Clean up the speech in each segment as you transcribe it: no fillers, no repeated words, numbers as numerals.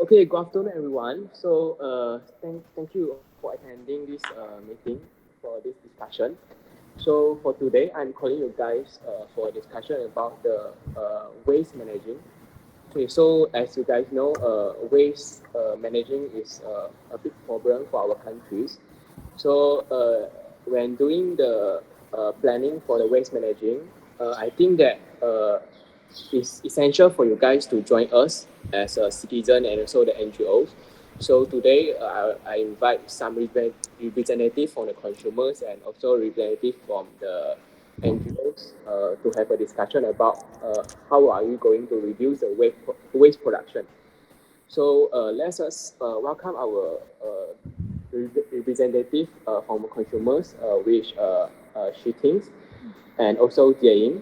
Okay, good afternoon, everyone. So, thank you for attending this meeting for this discussion. So, for today, I'm calling you guys for a discussion about the waste managing. Okay, so as you guys know, waste managing is a big problem for our countries. So, when doing the planning for the waste managing, I think that it's essential for you guys to join us as a citizen and also the NGOs. So today, I invite some representative from the consumers and also representative from the NGOs to have a discussion about how are you going to reduce the waste production. So let us welcome our representative from consumers, which she thinks, and also Jie.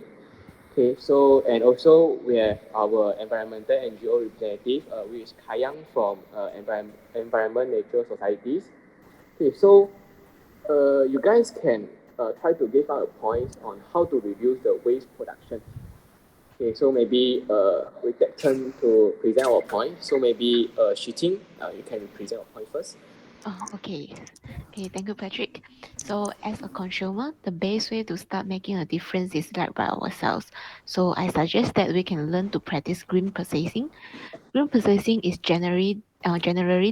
Okay, so and also we have our environmental NGO representative, which is Kayang from Environment Nature Societies. Okay, so you guys can try to give out a point on how to reduce the waste production. Okay, so maybe we take turn to present our point. So maybe Shiting, you can present our point first. Oh, okay. Okay, thank you, Patrick. So, as a consumer, the best way to start making a difference is led by ourselves. So, I suggest that we can learn to practice green purchasing. Green purchasing is generally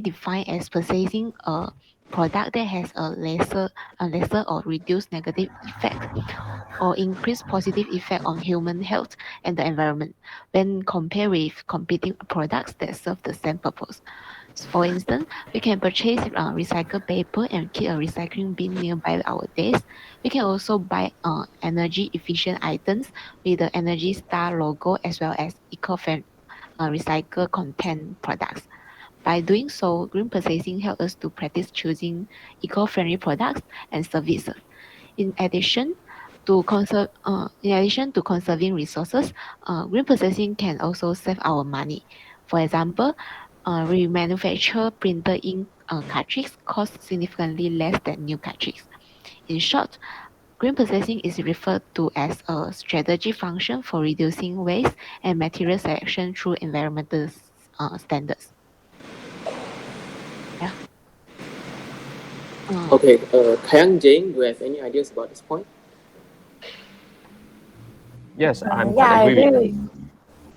defined as purchasing a product that has a lesser or reduced negative effect or increased positive effect on human health and the environment when compared with competing products that serve the same purpose. For instance, we can purchase recycled paper and keep a recycling bin nearby our desk. We can also buy energy efficient items with the Energy Star logo as well as eco-friendly recycle content products. By doing so, green purchasing helps us to practice choosing eco-friendly products and services. In addition in addition to conserving resources, green purchasing can also save our money. For example, remanufactured printer ink cartridges cost significantly less than new cartridges. In short, green purchasing is referred to as a strategic function for reducing waste and material selection through environmental standards. Yeah. Uh, Okay, Kayang Jane, do you have any ideas about this point? Yes, I'm Yeah, quite I agree agree with. with.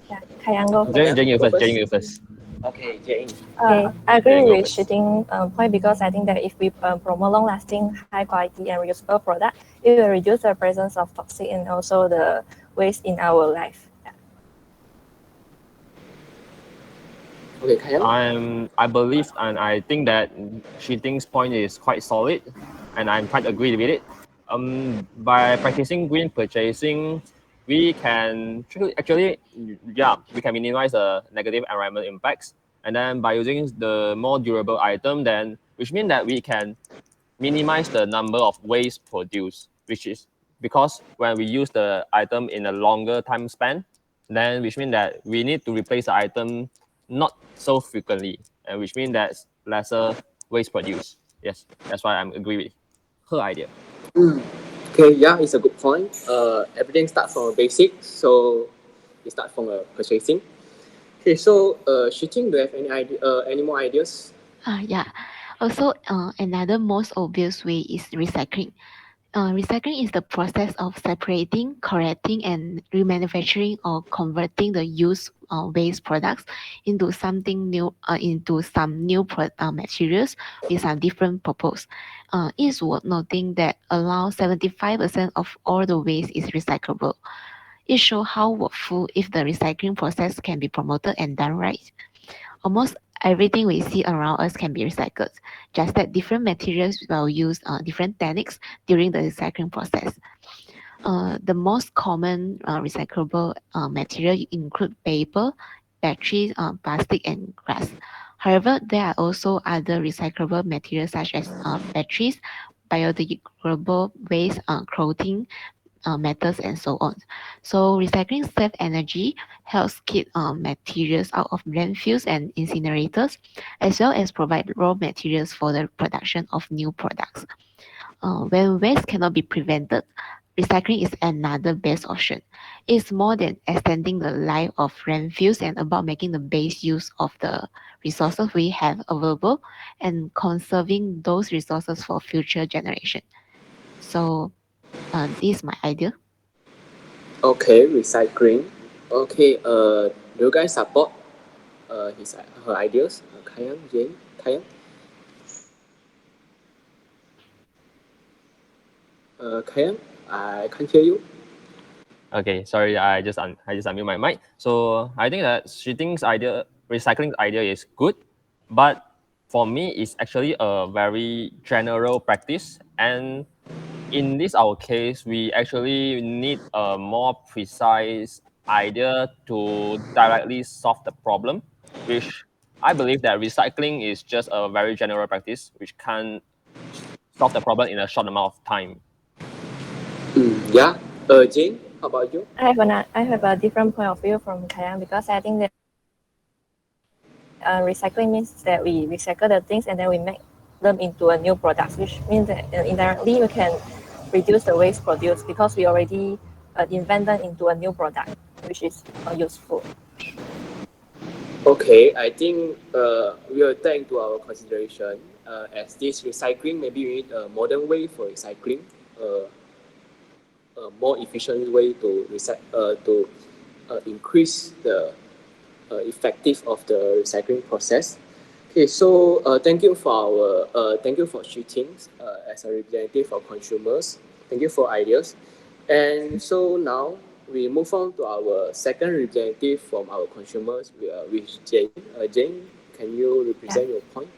Yeah, Kayang go first. Jane, you Go first. Jane, first. you first. Okay, Jane. Okay, I agree Jane, go with first. shooting point because I think that if we promote long-lasting, high-quality, and reusable product, it will reduce the presence of toxic and also the waste in our life. Yeah. Okay, Kayang. I believe and I think that Cheating's point is quite solid, and I'm quite agree with it. By practicing green purchasing, we can actually, yeah, we can minimize the negative environmental impacts. And then by using the more durable item, then which means that we can minimize the number of waste produced, which is because when we use the item in a longer time span, then which means that we need to replace the item not so frequently, and which means that lesser waste produced. Yes, that's why I'm agree with her idea. Mm. Okay, yeah, it's a good point. Everything starts from a basic, so we start from a purchasing. Okay, so Shiting, do you have any idea, any more ideas? yeah. Also, another most obvious way is recycling. Recycling is the process of separating, correcting, and remanufacturing or converting the used waste products into some new materials with some different purpose. It's worth noting that around 75% of all the waste is recyclable. It shows how worthful if the recycling process can be promoted and done right. Almost everything we see around us can be recycled, just that different materials will use different techniques during the recycling process. The most common recyclable material include paper, batteries, plastic, and glass. However, there are also other recyclable materials such as batteries, biodegradable waste, clothing, metals, and so on. So recycling saves energy, helps keep materials out of landfills and incinerators, as well as provide raw materials for the production of new products. When waste cannot be prevented, recycling is another best option. It's more than extending the life of landfills and about making the best use of the resources we have available and conserving those resources for future generation. So this is my idea. Okay, recycling. Okay, do you guys support her ideas? Kayan, Jane, Kayan? Kayan, I can't hear you. Okay, sorry, I just unmute my mic. So I think that recycling idea is good, but for me, it's actually a very general practice. And in this our case, we actually need a more precise idea to directly solve the problem, which I believe that recycling is just a very general practice which can't solve the problem in a short amount of time. Yeah. Jane, how about you? I have a different point of view from Kayan because I think that recycling means that we recycle the things and then we make them into a new product, which means that indirectly we can reduce the waste produced because we already invent them into a new product, which is useful. Okay, I think we will take into our consideration as this recycling, maybe we need a modern way for recycling, a more efficient way to increase the effective of the recycling process. Okay, so thank you for shooting as a representative of consumers. Thank you for ideas. And so now we move on to our second representative from our consumers, with Jane. Jane, can you represent your point?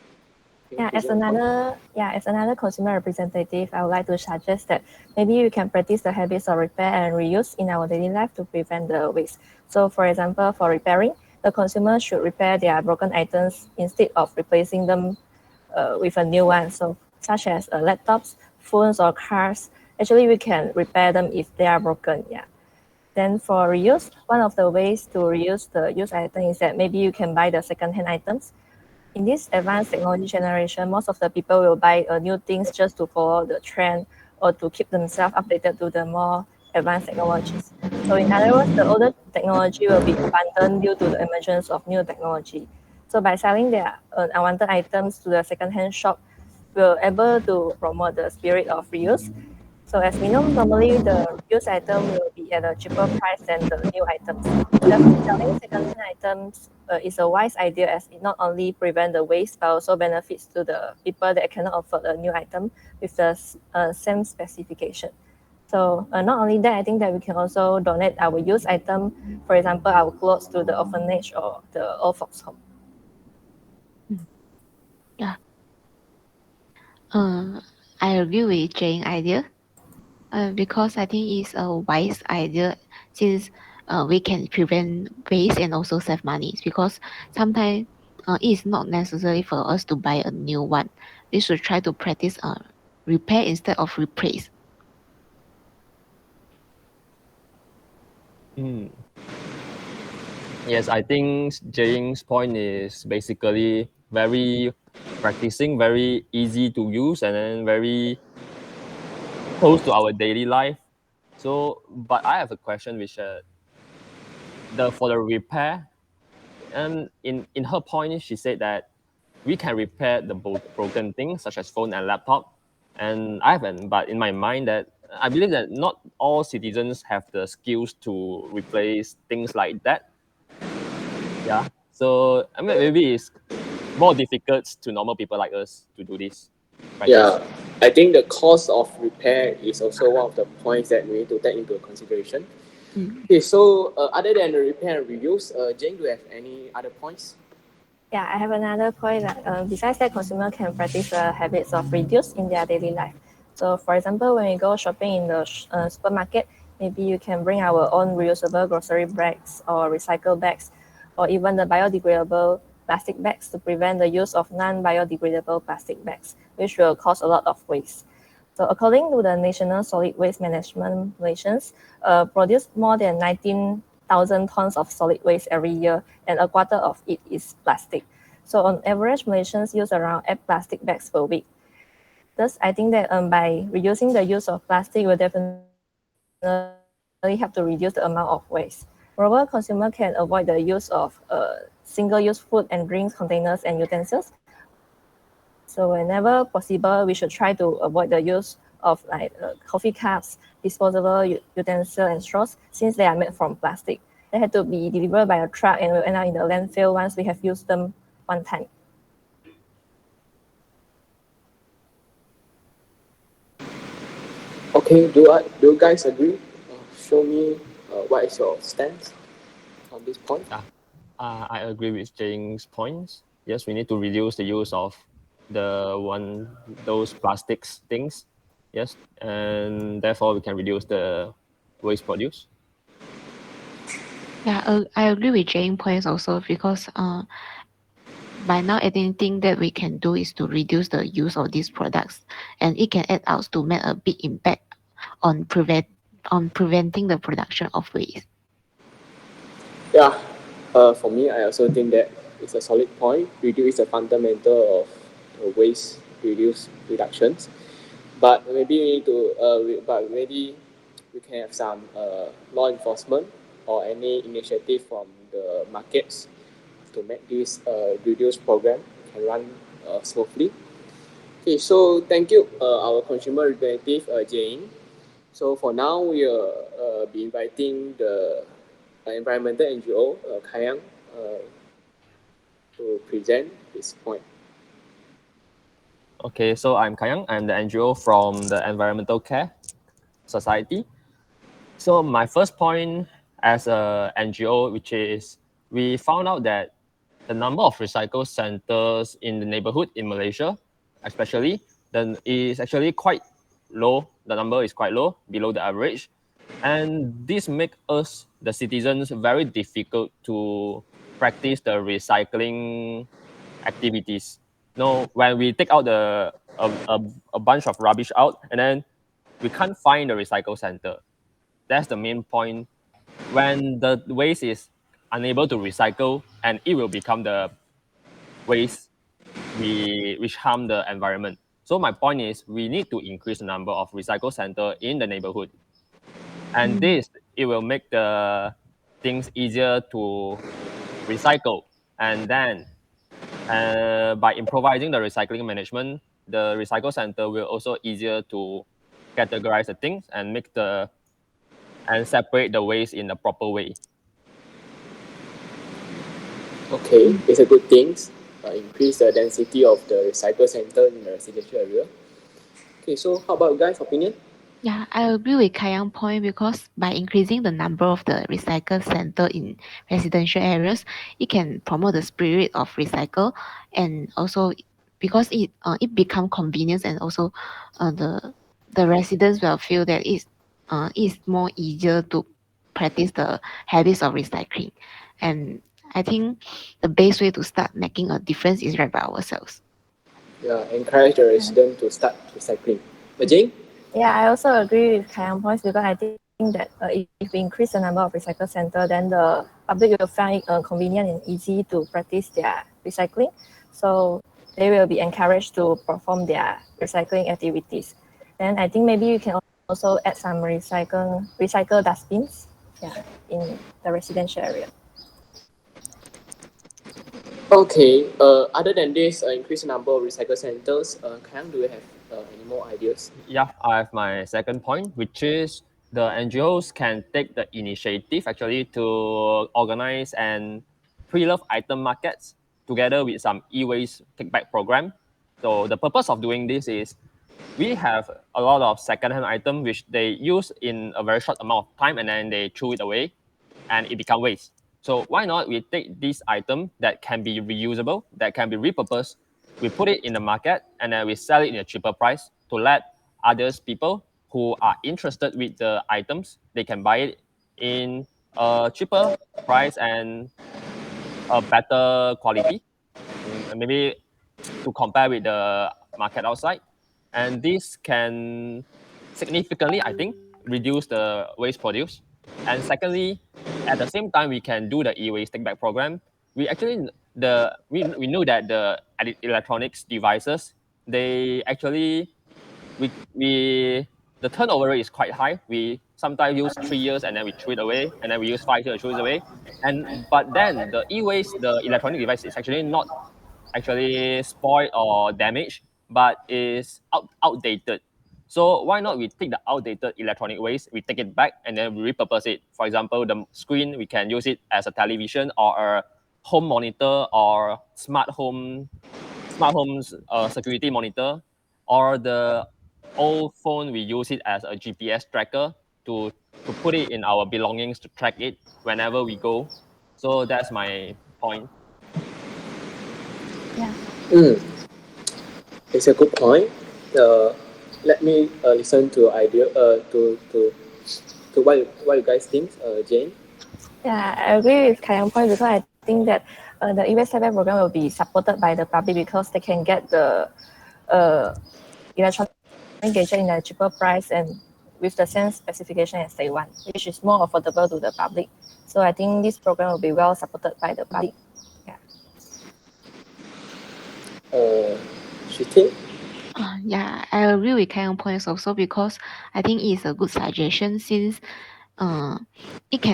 As another consumer representative, I would like to suggest that maybe we can practice the habits of repair and reuse in our daily life to prevent the waste. So, for example, for repairing, the consumer should repair their broken items instead of replacing them with a new one. So, such as laptops, phones, or cars. Actually, we can repair them if they are broken. Yeah. Then for reuse, one of the ways to reuse the used item is that maybe you can buy the second-hand items. In this advanced technology generation, most of the people will buy new things just to follow the trend or to keep themselves updated to the more advanced technologies. So in other words, the older technology will be abandoned due to the emergence of new technology. So by selling their unwanted items to the second-hand shop, we're able to promote the spirit of reuse. So as we know, normally the used item will be at a cheaper price than the new items. Therefore, selling second-hand items is a wise idea as it not only prevents the waste but also benefits to the people that cannot afford a new item with the same specification. So not only that, I think that we can also donate our used item, for example, our clothes to the orphanage or the old folks home. Yeah. I agree with Jane's idea. Because I think it's a wise idea since we can prevent waste and also save money. Because sometimes it's not necessary for us to buy a new one. We should try to practice repair instead of replace. Yes, I think Jay's point is basically very easy to use, and then very close to our daily life. So, but I have a question, which for the repair, and in her point, she said that we can repair the broken things such as phone and laptop. And I haven't, but in my mind that I believe that not all citizens have the skills to replace things like that. Yeah. So I mean, maybe it's more difficult to normal people like us to do this practice. Yeah, I think the cost of repair is also one of the points that we need to take into consideration. Okay, so other than the repair and reuse, Jane, do you have any other points? Yeah, I have another point that besides that, consumer can practice the habits of reduce in their daily life. So, for example, when we go shopping in the supermarket, maybe you can bring our own reusable grocery bags or recycle bags, or even the biodegradable plastic bags to prevent the use of non-biodegradable plastic bags, which will cause a lot of waste. So, according to the National Solid Waste Management Regulations, produce more than 19,000 tons of solid waste every year, and a quarter of it is plastic. So on average, Malaysians use around 8 plastic bags per week. Thus, I think that by reducing the use of plastic, we'll definitely help to reduce the amount of waste. Moreover, consumer can avoid the use of single-use food and drinks containers and utensils. So whenever possible, we should try to avoid the use of like coffee cups, disposable utensils and straws, since they are made from plastic. They had to be delivered by a truck and will end up in the landfill once we have used them one time. Okay, do you guys agree? Show me what is your stance on this point. I agree with Jing's points. Yes, we need to reduce the use of those plastics things. Yes, and therefore we can reduce the waste produce. Yeah, I agree with Jane points also because by now anything that we can do is to reduce the use of these products, and it can add out to make a big impact on preventing the production of waste. Yeah, for me, I also think that it's a solid point. Reduce is a fundamental of waste reductions. But maybe we need to, but maybe we can have some law enforcement or any initiative from the markets to make this reduce program can run smoothly. Okay, so thank you, our consumer representative Jane. So for now, we will be inviting the environmental NGO KHAI to present this point. Okay, so I'm Kayang. I'm the NGO from the Environmental Care Society. So my first point as a NGO, which is we found out that the number of recycle centers in the neighborhood in Malaysia, especially, then is actually quite low. The number is quite low, below the average. And this makes us, the citizens, very difficult to practice the recycling activities. No, when we take out a bunch of rubbish out and then we can't find the recycle center. That's the main point. When the waste is unable to recycle and it will become the waste which harm the environment. So my point is we need to increase the number of recycle center in the neighborhood. And this, it will make the things easier to recycle. And then by improvising the recycling management, the recycle center will also easier to categorize the things and and separate the waste in a proper way. Okay, it's a good thing. Increase the density of the recycle center in the residential area. Okay, so how about you guys' opinion? Yeah, I agree with Kayang point because by increasing the number of the recycle center in residential areas, it can promote the spirit of recycle, and also because it become convenience, and also the residents will feel that it's more easier to practice the habits of recycling, and I think the best way to start making a difference is right by ourselves. Yeah, encourage the resident to start recycling. Jane? Yeah, I also agree with Kayang points because I think that if we increase the number of recycle center, then the public will find it convenient and easy to practice their recycling. So they will be encouraged to perform their recycling activities. Then I think maybe you can also add some recycle dustbins, in the residential area. Okay, other than this increased number of recycle centers, Kang, do you have any more ideas? Yeah, I have my second point, which is the NGOs can take the initiative actually to organize and pre-love item markets together with some e-waste kickback program. So the purpose of doing this is we have a lot of second-hand items which they use in a very short amount of time and then they throw it away and it become waste. So why not we take this item that can be reusable, that can be repurposed, we put it in the market and then we sell it in a cheaper price to let others people who are interested with the items, they can buy it in a cheaper price and a better quality, maybe to compare with the market outside. And this can significantly, I think, reduce the waste produced. And secondly, at the same time, we can do the e-waste take back program. We actually we know that the electronics devices, they actually we the turnover rate is quite high. We sometimes use 3 years and then we throw it away, and then we use 5 years to throw it away. But then the e-waste, the electronic device is actually not actually spoiled or damaged, but is outdated. So why not we take the outdated electronic waste, we take it back and then we repurpose it. For example, the screen, we can use it as a television or a home monitor or smart home's security monitor, or the old phone, we use it as a GPS tracker to put it in our belongings to track it whenever we go. So that's my point. Yeah. It's a good point. Let me listen to idea to what you guys think, Jane. Yeah, I agree with KHAI point because I think that the e-waste program will be supported by the public because they can get the electronic gadget in a cheaper price and with the same specification as they want, which is more affordable to the public. So I think this program will be well supported by the public. Yeah. She think. Yeah, I agree with Kayan points also because I think it is a good suggestion since it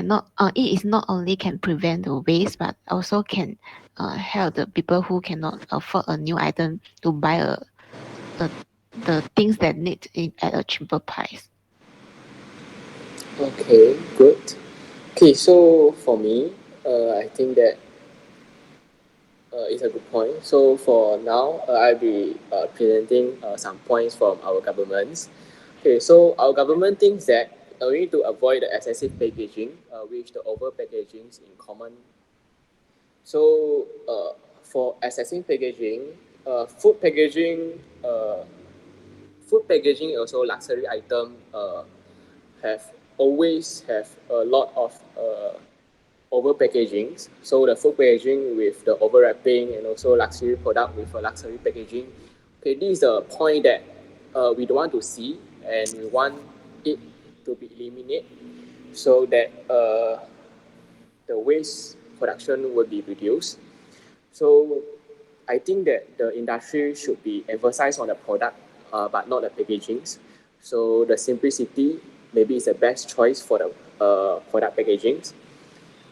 is not only can prevent the waste but also can help the people who cannot afford a new item to buy the things that need it at a cheaper price. Okay, good. Okay, so for me, I think that it's a good point. So for now, I'll be presenting some points from our governments. Okay, so our government thinks that we need to avoid the excessive packaging, which the over packaging in common. So for excessive packaging, food packaging, food packaging also luxury item have always have a lot of over packaging. So the food packaging with the over wrapping and also luxury product with a luxury packaging. Okay, this is the point that we don't want to see and we want it to be eliminated so that the waste production will be reduced. So I think that the industry should be emphasized on the product but not the packagings. So the simplicity maybe is the best choice for the product packagings.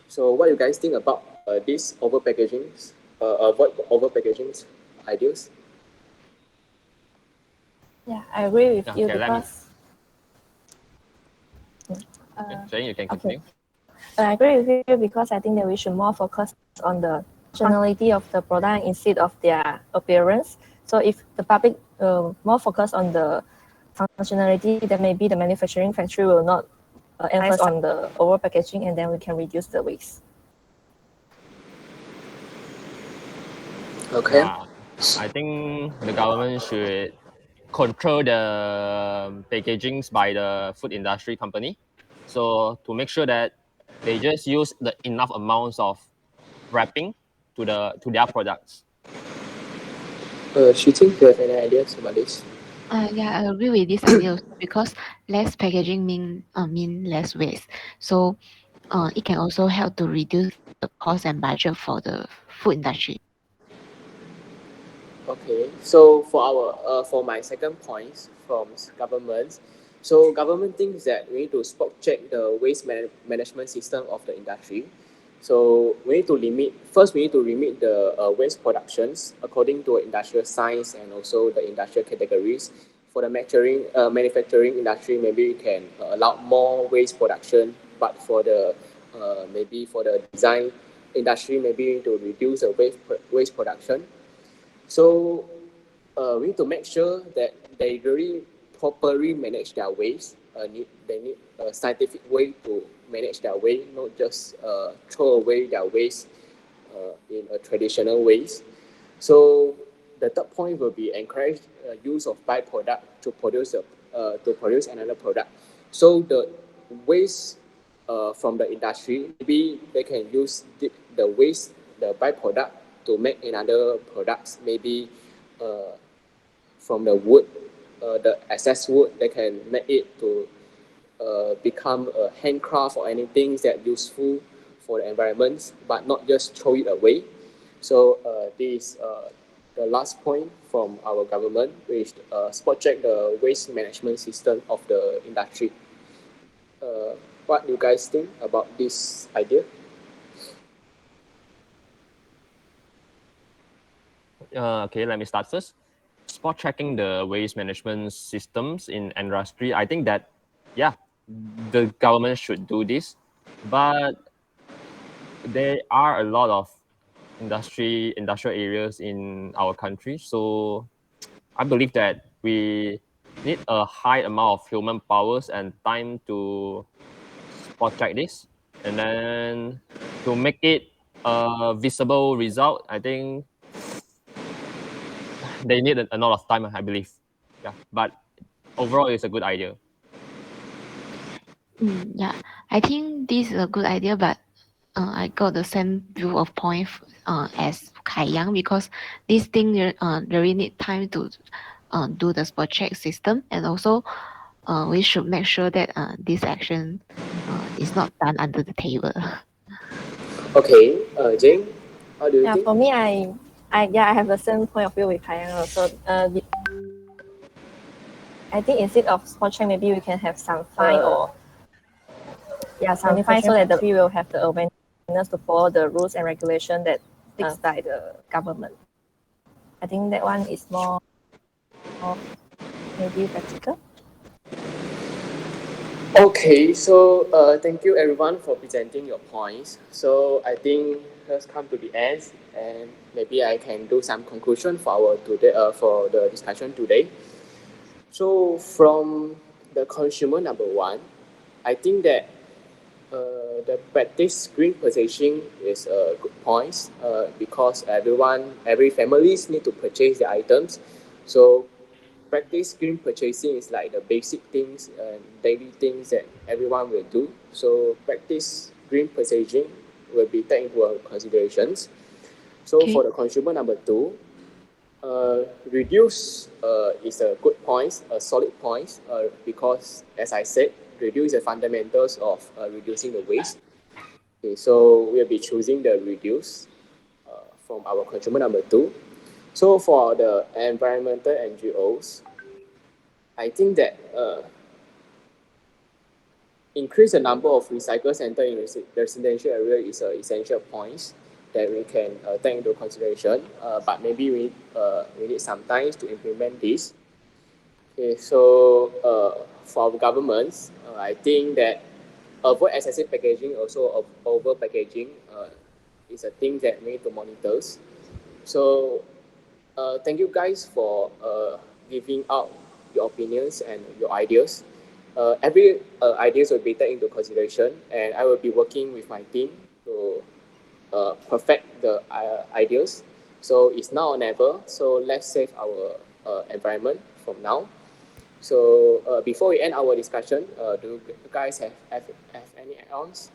So what you guys think about these over packagings, avoid over packagings ideas? Yeah, I agree with you Okay, because. Jane, you can Okay. continue. I agree with you because I think that we should more focus on the functionality of the product instead of their appearance. So if the public more focus on the functionality, then maybe the manufacturing factory will not emphasize on the over packaging, and then we can reduce the waste. Okay. Yeah, I think the government should control the packagings by the food industry company. So to make sure that they just use the enough amounts of wrapping to their products. She think you have any ideas about this? Yeah, I agree with this idea also because less packaging mean less waste. So it can also help to reduce the cost and budget for the food industry. Okay, so for my second point from government, so government thinks that we need to spot check the waste management system of the industry. So we need to limit the waste productions according to industrial science and also the industrial categories. For the manufacturing industry, maybe we can allow more waste production, but for the maybe for the design industry, maybe we need to reduce the waste production. So we need to make sure that they really properly manage their waste. They need a scientific way to manage their waste, not just throw away their waste in a traditional ways. So the third point will be encourage use of byproduct to produce another product. So the waste from the industry, maybe they can use the waste, the byproduct to make another products. Maybe from the wood, the excess wood, they can make it to become a handcraft or anything that useful for the environment, but not just throw it away. So this the last point from our government, which spot check the waste management system of the industry. what do you guys think about this idea? Okay, let me start first. Spot checking the waste management systems in industry, I think that, yeah, the government should do this, but there are a lot of industrial areas in our country. So I believe that we need a high amount of human powers and time to spot check this. And then to make it a visible result, I think they need a lot of time, I believe. Yeah, but overall, it's a good idea. Yeah, I think this is a good idea, but I got the same view of point as Kaiyang, because this thing really need time to do the spot check system, and also we should make sure that this action is not done under the table. Okay, Jane, how do you Yeah, think? for me, I have the same point of view with Kayan also. I think instead of spot check, maybe we can have some fine or some fine, so that the we will have the awareness to follow the rules and regulation that fixed by the government. I think that one is more maybe practical. Okay, so thank you everyone for presenting your points. So I think let's come to the end, and maybe I can do some conclusion for our today for the discussion today. So from the consumer number one, I think that the practice green purchasing is a good point because every families need to purchase the items. So practice green purchasing is like the basic things and daily things that everyone will do. So practice green purchasing will be taken into considerations. So Okay. for the consumer number two, reduce is a good point, a solid point, because as I said, reduce the fundamentals of reducing the waste. Okay, so we'll be choosing the reduce from our consumer number two. So for the environmental NGOs, I think that increase the number of recycle center in residential area is an essential point that we can take into consideration. But maybe we need some time to implement this. Okay, so for governments, I think that avoid excessive packaging, also over packaging is a thing that we need to monitor. So thank you guys for giving out your opinions and your ideas. Every ideas will be taken into consideration, and I will be working with my team to perfect the ideas. So it's now or never. So let's save our environment from now. So before we end our discussion, do you guys have any add-ons?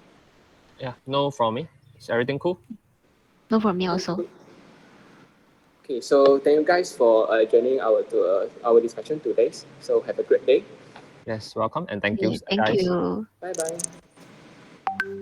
Yeah, no from me. Is everything cool? No, for me also. Okay, so thank you guys for joining our discussion today. So have a great day. Yes, welcome and thank you, Okay, thank guys. you. Bye bye.